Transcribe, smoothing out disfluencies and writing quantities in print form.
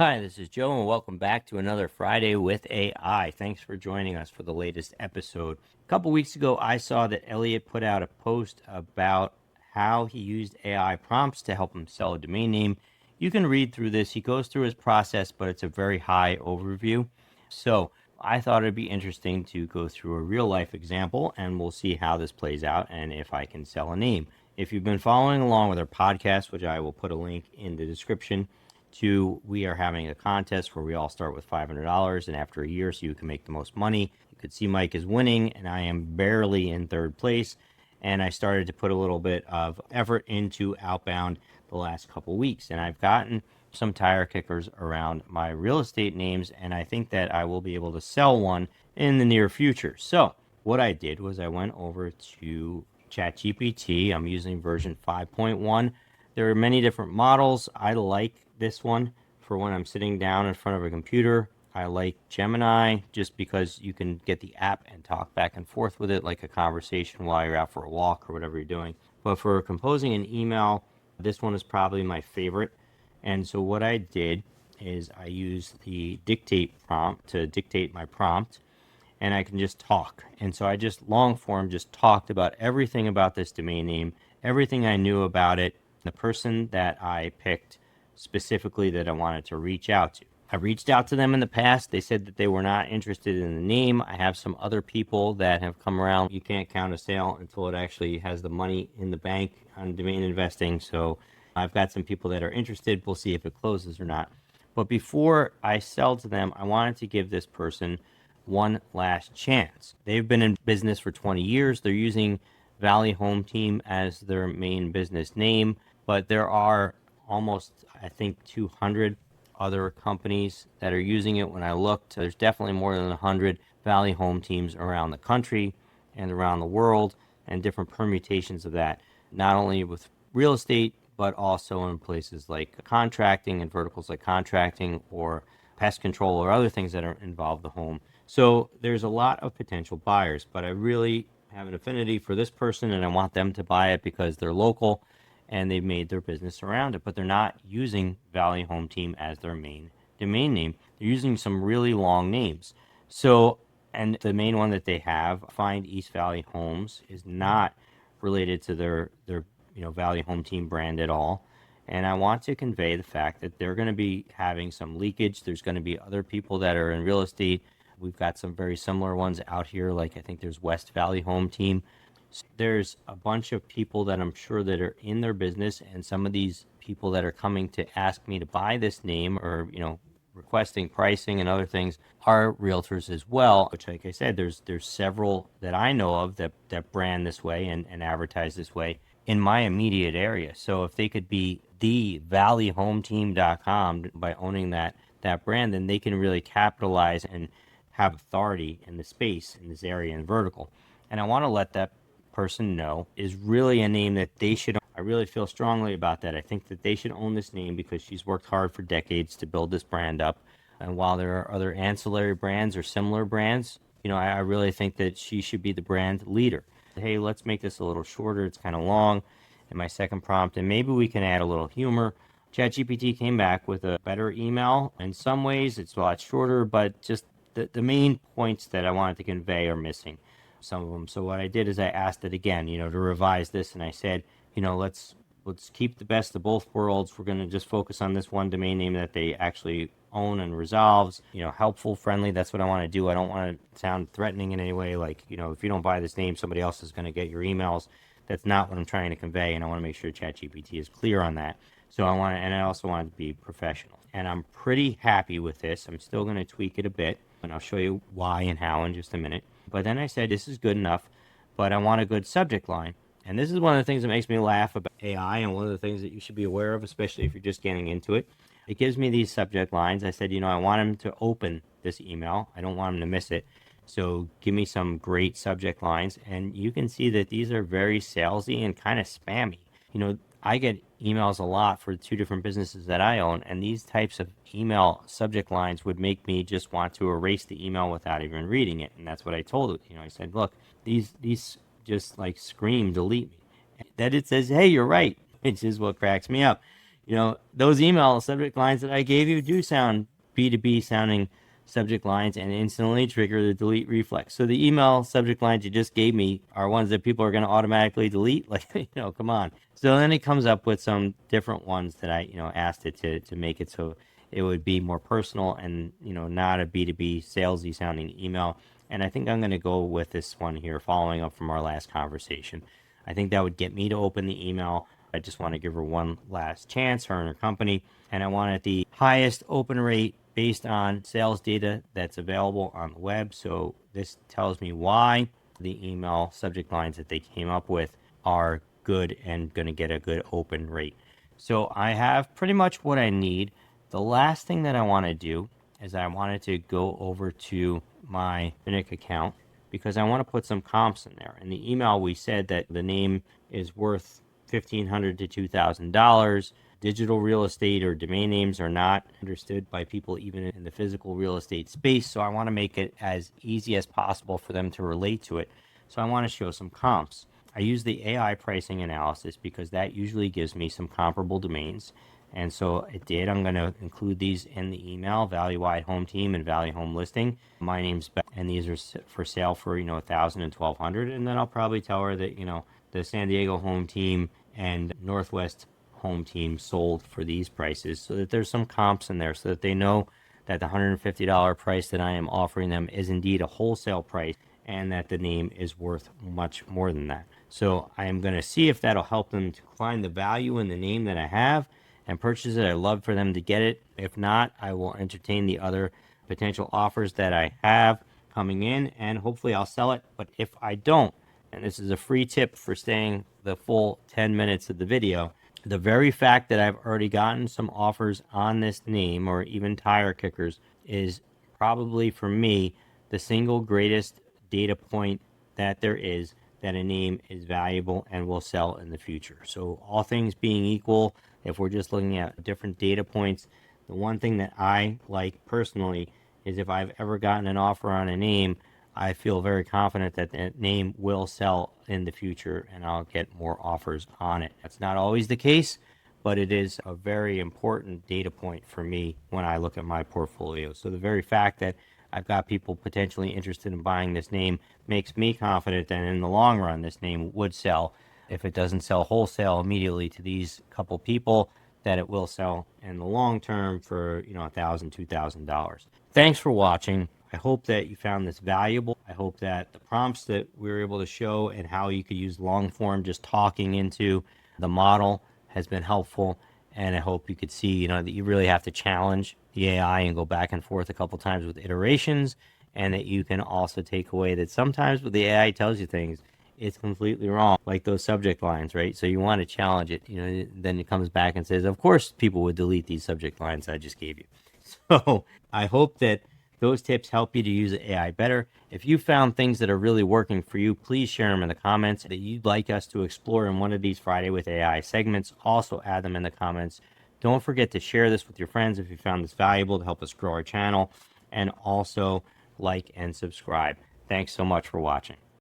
Hi, this is Joe, and welcome back to another Friday with AI. Thanks for joining us for the latest episode. A couple weeks ago, I saw that Elliot put out a post about how he used AI prompts to help him sell a domain name. You can read through this. He goes through his process, but it's a very high overview. So I thought it'd be interesting to go through a real life example, and we'll see how this plays out and if I can sell a name. If you've been following along with our podcast, which I will put a link in the description, we are having a contest where we all start with $500, and after a year, so you can make the most money. You could see Mike is winning, and I am barely in third place. And I started to put a little bit of effort into outbound the last couple weeks, and I've gotten some tire kickers around my real estate names, and I think that I will be able to sell one in the near future. So what I did was I went over to ChatGPT. I'm using version 5.1. There are many different models. I like this one for when I'm sitting down in front of a computer. I like Gemini just because you can get the app and talk back and forth with it like a conversation while you're out for a walk or whatever you're doing. But for composing an email, this one is probably my favorite. And so what I did is I used the dictate prompt to dictate my prompt, and I can just talk. And so I just long form just talked about everything about this domain name, everything I knew about it, the person that I picked specifically that I wanted to reach out to. I reached out to them in the past. They said that they were not interested in the name. I have some other people that have come around. You can't count a sale until it actually has the money in the bank on domain investing. So I've got some people that are interested. We'll see if it closes or not. But before I sell to them, I wanted to give this person one last chance. They've been in business for 20 years. They're using Valley Home Team as their main business name, but there are almost, I think, 200 other companies that are using it. When I looked, there's definitely more than 100 Valley Home Teams around the country and around the world, and different permutations of that, not only with real estate, but also in places like contracting and verticals like contracting or pest control or other things that are involved the home. So there's a lot of potential buyers, but I really have an affinity for this person, and I want them to buy it because they're local and they've made their business around it, but they're not using Valley Home Team as their main domain name. They're using some really long names. So, and the main one that they have, Find East Valley Homes, is not related to their Valley Home Team brand at all. And I want to convey the fact that they're going to be having some leakage. There's going to be other people that are in real estate. We've got some very similar ones out here, like I think there's West Valley Home Team. There's a bunch of people that I'm sure that are in their business, and some of these people that are coming to ask me to buy this name or, requesting pricing and other things are realtors as well, which, like I said, there's several that I know of that brand this way and advertise this way in my immediate area. So if they could be the valleyhometeam.com by owning that brand, then they can really capitalize and have authority in the space in this area and vertical. And I want to let that person know is really a name that they should own. I really feel strongly about that. I think that they should own this name because she's worked hard for decades to build this brand up. And while there are other ancillary brands or similar brands, I really think that she should be the brand leader. Hey, let's make this a little shorter. It's kind of long in my second prompt, and maybe we can add a little humor. ChatGPT came back with a better email. In some ways, it's a lot shorter, but just the main points that I wanted to convey are missing, some of them. So what I did is I asked it again, to revise this, and I said, let's keep the best of both worlds. We're going to just focus on this one domain name that they actually own and resolves, helpful, friendly. That's what I want to do. I don't want to sound threatening in any way, like, if you don't buy this name, somebody else is going to get your emails. That's not what I'm trying to convey, and I want to make sure ChatGPT is clear on that. So I also want it to be professional, and I'm pretty happy with this. I'm still going to tweak it a bit, and I'll show you why and how in just a minute. But then I said, this is good enough, but I want a good subject line. And this is one of the things that makes me laugh about AI, and one of the things that you should be aware of, especially if you're just getting into it. It gives me these subject lines. I said, I want him to open this email. I don't want him to miss it. So give me some great subject lines. And you can see that these are very salesy and kind of spammy. I get emails a lot for 2 different businesses that I own, and these types of email subject lines would make me just want to erase the email without even reading it. And that's what I told it. I said, look, these just like scream delete me. That it says, hey, you're right, which is what cracks me up. those email subject lines that I gave you do sound B2B sounding subject lines and instantly trigger the delete reflex. So the email subject lines you just gave me are ones that people are going to automatically delete. Like, come on. So then it comes up with some different ones that I, asked it to make it so it would be more personal and, not a B2B salesy sounding email. And I think I'm going to go with this one here, following up from our last conversation. I think that would get me to open the email. I just want to give her one last chance, her and her company. And I wanted the highest open rate based on sales data that's available on the web. So this tells me why the email subject lines that they came up with are good and going to get a good open rate. So I have pretty much what I need. The last thing that I want to do is I wanted to go over to my Finnick account because I want to put some comps in there. In the email, we said that the name is worth $1,500 to $2,000. Digital real estate or domain names are not understood by people even in the physical real estate space. So I want to make it as easy as possible for them to relate to it. So I want to show some comps. I use the AI pricing analysis because that usually gives me some comparable domains. And so it did. I'm going to include these in the email: Value Wide Home Team and Value Home Listing. My name's Beth, and these are for sale for $1,000 and $1,200. And then I'll probably tell her that the San Diego Home Team and Northwest Home Team sold for these prices, so that there's some comps in there, so that they know that the $150 price that I am offering them is indeed a wholesale price, and that the name is worth much more than that. So I am going to see if that'll help them to find the value in the name that I have and purchase it. I'd love for them to get it. If not, I will entertain the other potential offers that I have coming in, and hopefully I'll sell it. But if I don't, and this is a free tip for staying the full 10 minutes of the video, the very fact that I've already gotten some offers on this name, or even tire kickers, is probably for me the single greatest data point that there is that a name is valuable and will sell in the future. So all things being equal, if we're just looking at different data points, the one thing that I like personally is if I've ever gotten an offer on a name, I feel very confident that that name will sell in the future and I'll get more offers on it. That's not always the case, but it is a very important data point for me when I look at my portfolio. So the very fact that I've got people potentially interested in buying this name makes me confident that in the long run this name would sell. If it doesn't sell wholesale immediately to these couple people, that it will sell in the long term for $1,000, $2,000. Thanks for watching. I hope that you found this valuable. I hope that the prompts that we were able to show and how you could use long form just talking into the model has been helpful. And I hope you could see, that you really have to challenge the AI and go back and forth a couple times with iterations, and that you can also take away that sometimes when the AI tells you things, it's completely wrong, like those subject lines, right? So you want to challenge it. Then it comes back and says, of course people would delete these subject lines I just gave you. So I hope that those tips help you to use AI better. If you found things that are really working for you, please share them in the comments that you'd like us to explore in one of these Friday with AI segments. Also add them in the comments. Don't forget to share this with your friends if you found this valuable to help us grow our channel. And also like and subscribe. Thanks so much for watching.